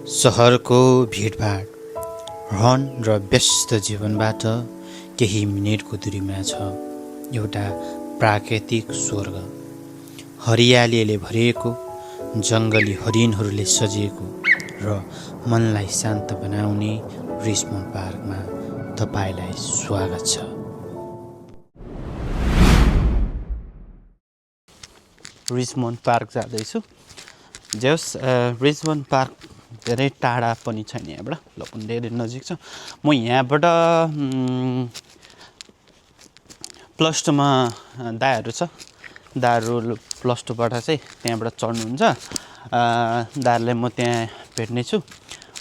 सहरको भिडभाड, रहन र व्यस्त जीवनबाट केही मिनेटको दूरीमा छ एउटा प्राकृतिक स्वर्ग। हरियालीले भरिएको, जङ्गली हरिणहरूले सजिएको र मनलाई शान्त बनाउने रिचमन्ड पार्कमा तपाईलाई स्वागत छ। रिचमन्ड पार्क जाँदैछु। रिचमन्ड पार्क धेरै टाढा पनि छैन यहाँबाट, ल पनि धेरै नजिक छ। म यहाँबाट प्लस टूमा दाहरू छ, दाहरू प्लस टूबाट चाहिँ त्यहाँबाट चढ्नुहुन्छ। दाहरूलाई म त्यहाँ भेट्ने छु।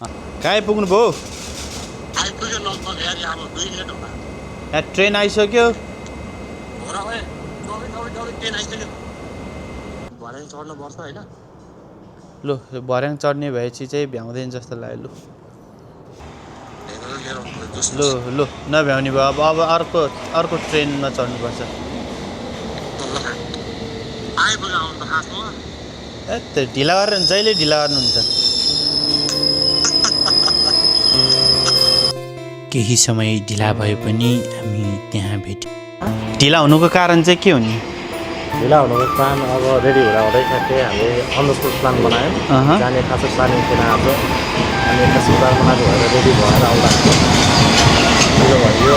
कहाँ आइपुग्नु भयो? यहाँ ट्रेन आइसक्यो। लु भर्याङ चढ्ने भएपछि चाहिँ भ्याउँदैन जस्तो लाग्यो। लु लु नभ्याउने भयो। अब अर्को ट्रेनमा चढ्नुपर्छ। ए ढिला गरेर जहिले ढिला गर्नुहुन्छ। केही समय ढिला भए पनि हामी त्यहाँ भेट्यौँ। ढिला हुनुको कारण चाहिँ के हो नि? ढिला हुनुको कारण अब रेडी हुँदैछ। हामीले अन द स्पोट प्लान बनायौँ। जाने खासै प्लानिङ थिएन आज। अनि खासै प्लान बनाएको भएर रेडी भएर आउँदा ढिलो भयो।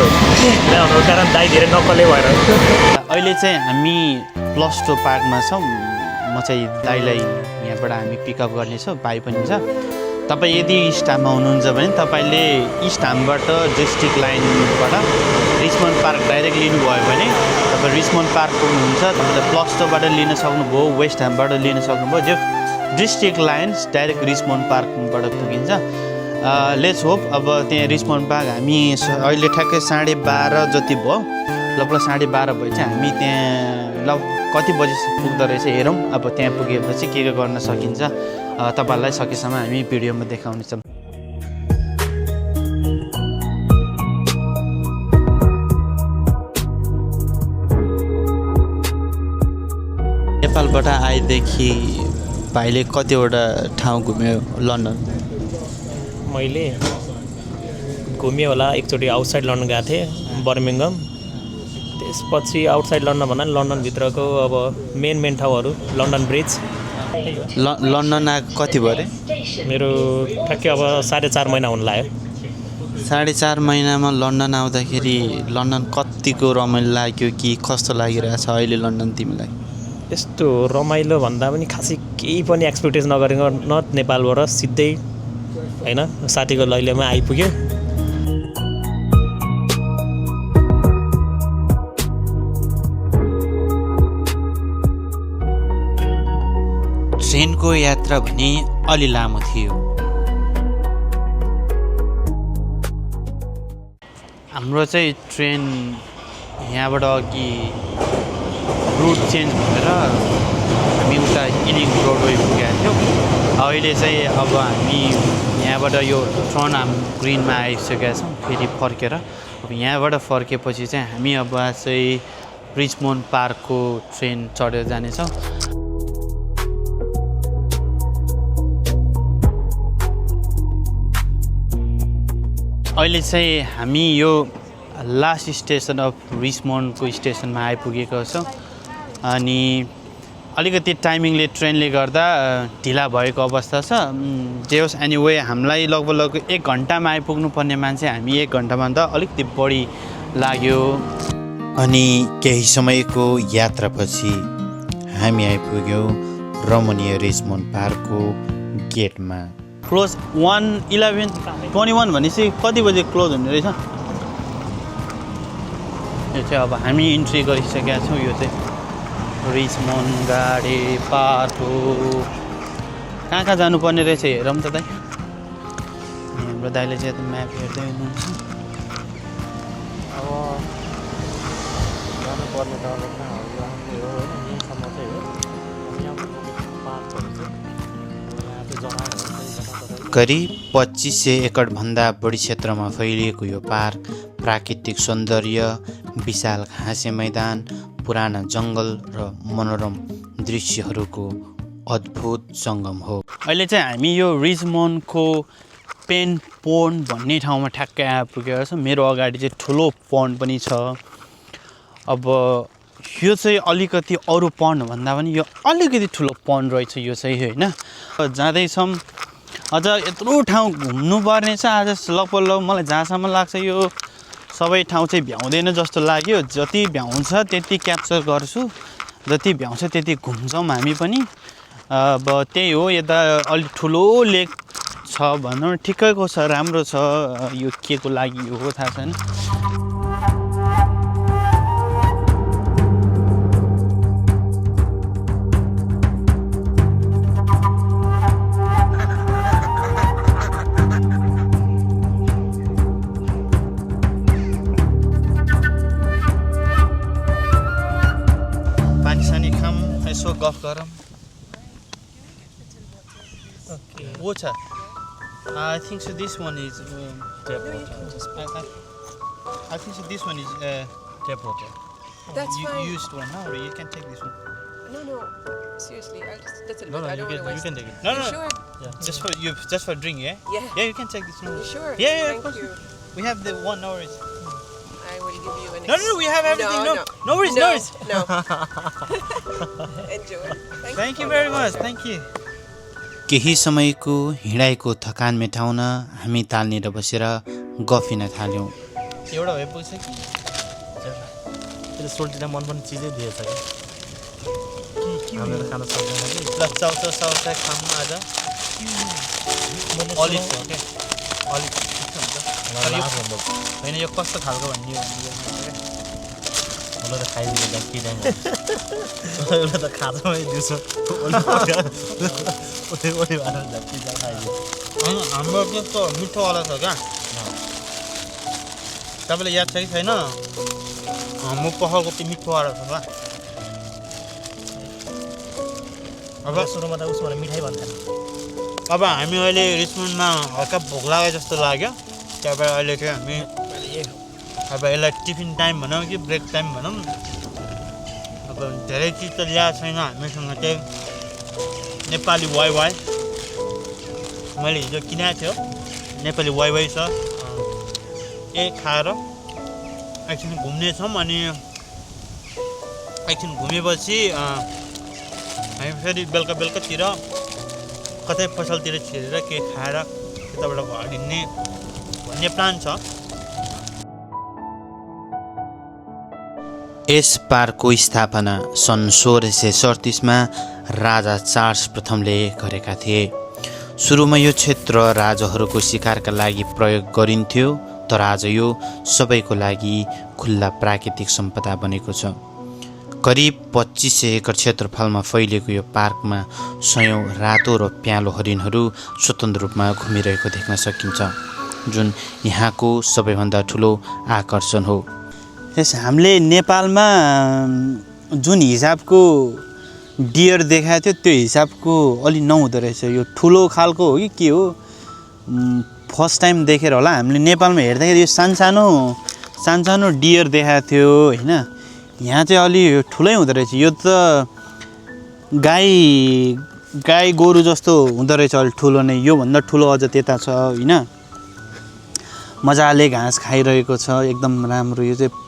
ढिला हुनुको कारण दाइ धेरै नक्कले भएर अहिले चाहिँ हामी प्लस टू पार्कमा छौँ। म चाहिँ दाइलाई यहाँबाट हामी पिकअप गर्नेछौँ। भाइ पनि छ। तपाईँ यदि इस्ट हाममा हुनुहुन्छ भने तपाईँले east हामबाट district लाइनबाट Richmond park direct लिनुभयो भने तपाईँ रिचमन्ड पार्क पुग्नुहुन्छ। तपाईँले प्लस टूबाट लिन सक्नुभयो, वेस्ट हामबाट लिन सक्नुभयो। जो डिस्ट्रिक्ट लाइन्स डाइरेक्ट रिचमन्ड पार्कबाट पुगिन्छ। लेट्स होप अब त्यहाँ रिचमन्ड पार्क हामी अहिले ठ्याक्कै 12:30 जति भयो। लगभग 12:30 भए चाहिँ हामी त्यहाँ कति बजी पुग्दो रहेछ हेरौँ। अब त्यहाँ पुगेपछि के गर्न सकिन्छ तपाईँहरूलाई सकेसम्म हामी भिडियोमा देखाउनेछौँ। नेपालबाट आएदेखि भाइले कतिवटा ठाउँ घुम्यो लन्डन? मैले घुमेँ होला। एकचोटि आउटसाइड लन्डन गएको थिएँ, बर्मिङहम। त्यसपछि आउटसाइड लन्डन भन्दा लन्डनभित्रको अब मेन ठाउँहरू, लन्डन ब्रिज। लन्डन आएको कति भयो अरे? मेरो ठ्याक्कै अब 4.5 महिना हुन लाग्यो। 4.5 महिनामा लन्डन आउँदाखेरि लन्डन कतिको रमाइलो लाग्यो कि कस्तो लागिरहेछ अहिले लन्डन तिमीलाई? यस्तो रमाइलो भन्दा पनि खासै केही पनि एक्सपेक्टेसन नगरेको न नेपालबाट सिधै होइन साथीको लैलेमा आइपुग्यो। ट्रेनको यात्रा भने अलि लामो थियो। हाम्रो चाहिँ ट्रेन यहाँबाट अघि रुट चेन्ज भएर हामी उता इलिङ रोडवे पुगेका थियौँ। अहिले चाहिँ अब हामी यहाँबाट यो ट्रनहाम ग्रिनमा आइसकेका छौँ। फेरि फर्केर अब यहाँबाट फर्केपछि चाहिँ हामी अब चाहिँ रिचमन्ड पार्कको ट्रेन चढेर जानेछौँ। अहिले चाहिँ हामी यो लास्ट स्टेसन अफ रिचमन्डको स्टेसनमा आइपुगेको छौँ। अनि अलिकति टाइमिङले ट्रेनले गर्दा ढिला भएको अवस्था छ। जे होस् एनिवे हामीलाई लगभग 1 घन्टामा आइपुग्नु पर्ने मान्छे हामी 1 घन्टाभन्दा अलिकति बढी लाग्यो। अनि केही समयको यात्रापछि हामी आइपुग्यौँ रमणीय रिचमन्ड पार्कको गेटमा। क्लोज 11:21 भनेपछि कति बजे क्लोज हुने रहेछ? यो चाहिँ अब हामी इन्ट्री गरिसकेका छौँ। यो चाहिँ रिचमन्ड गाडी पार्क हो। कहाँ कहाँ जानुपर्ने रहेछ हेरौँ त दाइ। हाम्रो दाइले चाहिँ म्याप हेर्दै हुनुहुन्छ। अब जानुपर्ने ठाउँहरू कहाँहरू राम्रै हो होइन, यहीँसम्म चाहिँ हो। करिब 2500 एकडभन्दा बढी क्षेत्रमा फैलिएको यो पार्क प्राकृतिक सौन्दर्य, विशाल घाँसे मैदान, पुराना जङ्गल र मनोरम दृश्यहरूको अद्भुत सङ्गम हो। अहिले चाहिँ हामी यो रिचमन्डको पेन पोन्ड भन्ने ठाउँमा ठ्याक्कै आइपुगेको छ। मेरो अगाडि चाहिँ ठुलो पोन्ड पनि छ। अब यो चाहिँ अलिकति अरू पोन्ड भन्दा पनि यो अलिकति ठुलो पोन्ड रहेछ यो चाहिँ होइन। जाँदैछौँ अझ यत्रो ठाउँ घुम्नुपर्ने छ आज लगभग मलाई जहाँसम्म लाग्छ यो सबै ठाउँ चाहिँ भ्याउँदैन जस्तो लाग्यो। जति भ्याउँछ त्यति क्याप्चर गर्छु, जति भ्याउँछ त्यति घुम्छौँ हामी पनि। अब त्यही हो, यता अलिक ठुलो लेक छ भनौँ, ठिकैको छ, राम्रो छ। यो के को लागि हो थाहा छैन। गफ गरौँ। Water. I think so. This one is tap water. I think so. This one is tap water. That's you fine. used one, no? Or you can take this one. No. Seriously, I'll just. That's a No, bit. I you don't want to can waste. take it. No, You no. sure? Yeah. Just for drink, yeah. Yeah. Yeah, you can take this one. You sure? Yeah, of Thank course. you. We have the 1 hour. I will give you an. No, we have everything. No. No worries, no worries. No. Enjoy. Thank you very much. Thank you. केही समयको हिँडाइको थकान मेटाउन हामी तालनिर बसेर गफ लिन थाल्यौँ। एउटा भए पुग्छ कि त्यसले सोल्टीलाई मन पर्ने चिजै दिएछ कि हामीले खान सक्दैन कि ल चाउचाउ खाऊँ आज। अलिक हो क्या, अलिक होइन यो कस्तो खालको भन्ने मलाई त खाइदिनु त के टाइम एउटा त खाजामै दिउँसो हाम्रो त्यस्तो मिठोवाला छ क्या। तपाईँलाई याद छ कि छैन, हाम्रो पखालको त्यो मिठोवाला छ क्या। अब सुरुमा त उसमा मिठाई भन्दैन। अब हामी अहिले रिचमन्डमा हल्का भोक लाग्यो जस्तो लाग्यो। त्यहाँबाट अहिले चाहिँ हामी अब यसलाई टिफिन टाइम भनौँ कि ब्रेक टाइम भनौँ। अब धेरै चिज त ल्याएको छैन हामीसँग। चाहिँ नेपाली वाइवाई मैले हिजो किनेको थियो, नेपाली वाइवाई छ। खाएर एकछिन घुम्नेछौँ अनि एकछिन घुमेपछि हामी फेरि बेलुकातिर कतै पसलतिर छिरेर केही खाएर त्यताबाट घर हिँड्ने भन्ने प्लान छ। यस पार्कको स्थापना सन् 1637मा राजा चार्ल्स प्रथमले गरेका थिए। सुरुमा यो क्षेत्र राजाहरूको शिकारका लागि प्रयोग गरिन्थ्यो, तर आज यो सबैको लागि खुल्ला प्राकृतिक सम्पदा बनेको छ। करिब 2500 एकर क्षेत्रफलमा फैलिएको यो पार्कमा सयौं रातो र प्यालो हरिणहरू स्वतन्त्र रूपमा घुमिरहेको देख्न सकिन्छ, जुन यहाँको सबैभन्दा ठुलो आकर्षण हो। यस हामीले नेपालमा जुन हिसाबको डियर देखाएको थियो त्यो हिसाबको अलि नहुँदो रहेछ। यो ठुलो खालको हो कि के हो, फर्स्ट टाइम देखेर होला हामीले नेपालमा हेर्दाखेरि यो सानो डियर देखाएको थियो होइन। यहाँ चाहिँ अलि ठुलै हुँदो रहेछ। यो त गाई गोरु जस्तो हुँदो रहेछ, अलि ठुलो नै। योभन्दा ठुलो अझ त्यता छ होइन। मजाले घाँस खाइरहेको छ, एकदम राम्रो। यो चाहिँ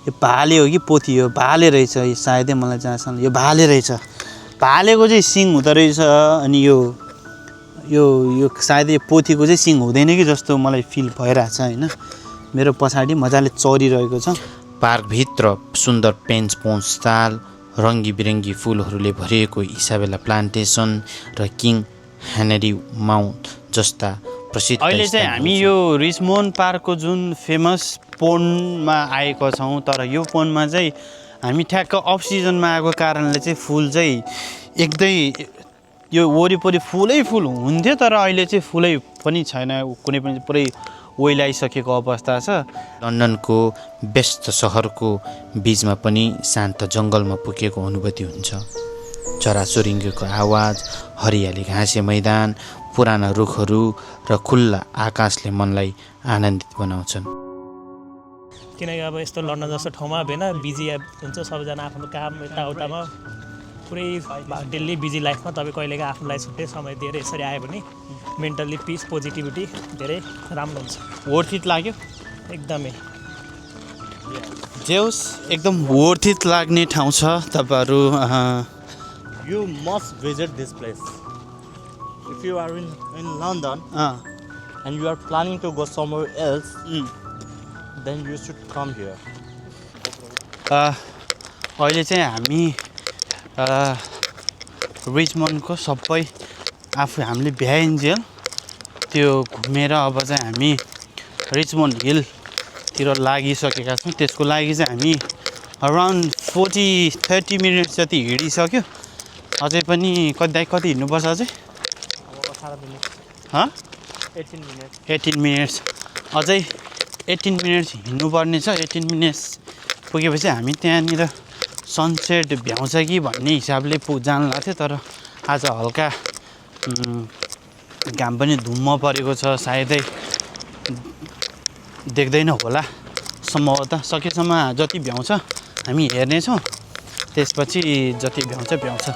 यो भाले हो कि पोथी हो, भाले रहेछ सायदै, मलाई जहाँसम्म यो भाले रहेछ। भालेको चाहिँ सिङ हुँदो रहेछ अनि यो सायदै पोथीको चाहिँ सिङ हुँदैन कि जस्तो मलाई फिल भइरहेछ होइन। मेरो पछाडि मजाले चरिरहेको छ। पार्कभित्र सुन्दर पेन्च पोन्स ताल, रङ्गी बिरङ्गी फुलहरूले भरिएको इसाबेला प्लान्टेसन र किङ हेनरी माउन्ट जस्ता प्रसिद्ध। अहिले चाहिँ हामी यो रिचमन्ड पार्कको जुन फेमस पोन्डमा आएको छौँ, तर यो पोन्डमा चाहिँ हामी ठ्याक्क अफ सिजनमा आएको कारणले चाहिँ फुल चाहिँ यो वरिपरि फुलै फुल हुन्थ्यो, तर अहिले चाहिँ फुलै पनि छैन, कुनै पनि पुरै ओइलाइसकेको अवस्था छ। लन्डनको व्यस्त सहरको बिचमा पनि शान्त जङ्गलमा पुगेको अनुभूति हुन्छ। चराचुरुङ्गीको आवाज, हरियाली घाँसे मैदान, पुराना रुखहरू र खुल्ला आकाशले मनलाई आनन्दित बनाउँछन्। किनकि अब यस्तो लन्डन जस्तो ठाउँमा होइन बिजी हुन्छ, सबैजना आफ्नो काम यताउतामा पुरै डेली बिजी लाइफमा तपाईँ कहिलेका आफूलाई छुट्टै समय दिएर यसरी आयो भने मेन्टल्ली पिस पोजिटिभिटी धेरै राम्रो हुन्छ वर्थ इट लाग्यो एकदमै जे होस् एकदम वर्थ इट लाग्ने ठाउँ छ तपाईँहरू You must visit this place. If you are in London and you are planning to go somewhere else, then you should come here. अहिले चाहिँ हामी रिचमन्डको सबै हामीले भ्याइन्जेल त्यो घुमेर अब चाहिँ हामी रिचमन्ड हिलतिर लागिसकेका छौँ त्यसको लागि चाहिँ हामी अराउन्ड 40-30 मिनट जति हिँडिसक्यो अझै पनि कति हिँड्नुपर्छ अझै 18 मिनट्स अझै 18 मिनट्स हिँड्नुपर्ने छ 18 मिनट्स पुगेपछि हामी त्यहाँनिर सनसेट भ्याउँछ कि भन्ने हिसाबले जान लाग्थ्यो तर आज हल्का घाम पनि धुम्म परेको छ सायदै देख्दैन होला सम्भवतः सकेसम्म जति भ्याउँछ हामी हेर्नेछौँ त्यसपछि जति भ्याउँछ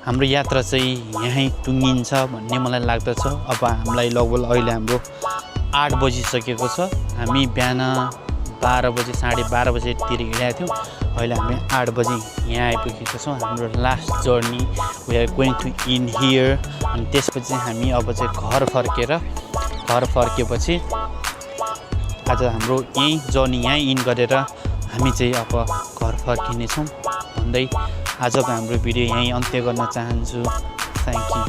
हाम्रो यात्रा चाहिँ यहीँ टुङ्गिन्छ भन्ने मलाई लाग्दछ अब हामीलाई लगभग अहिले हाम्रो 8 बजिसकेको छ हामी बिहान 12 बजे 12:30 बजेतिर हिँडेका थियौँ अहिले हामी 8 बजे यहाँ आइपुगेका छौँ हाम्रो last journey we are going to in here अनि त्यसपछि हामी अब चाहिँ घर फर्केपछि आज हाम्रो यही जर्नी यहीँ इन गरेर हामी चाहिँ अब घर फर्किनेछौँ भन्दै आजको हाम्रो भिडियो यहीँ अन्त्य गर्न चाहन्छु थ्याङ्क यू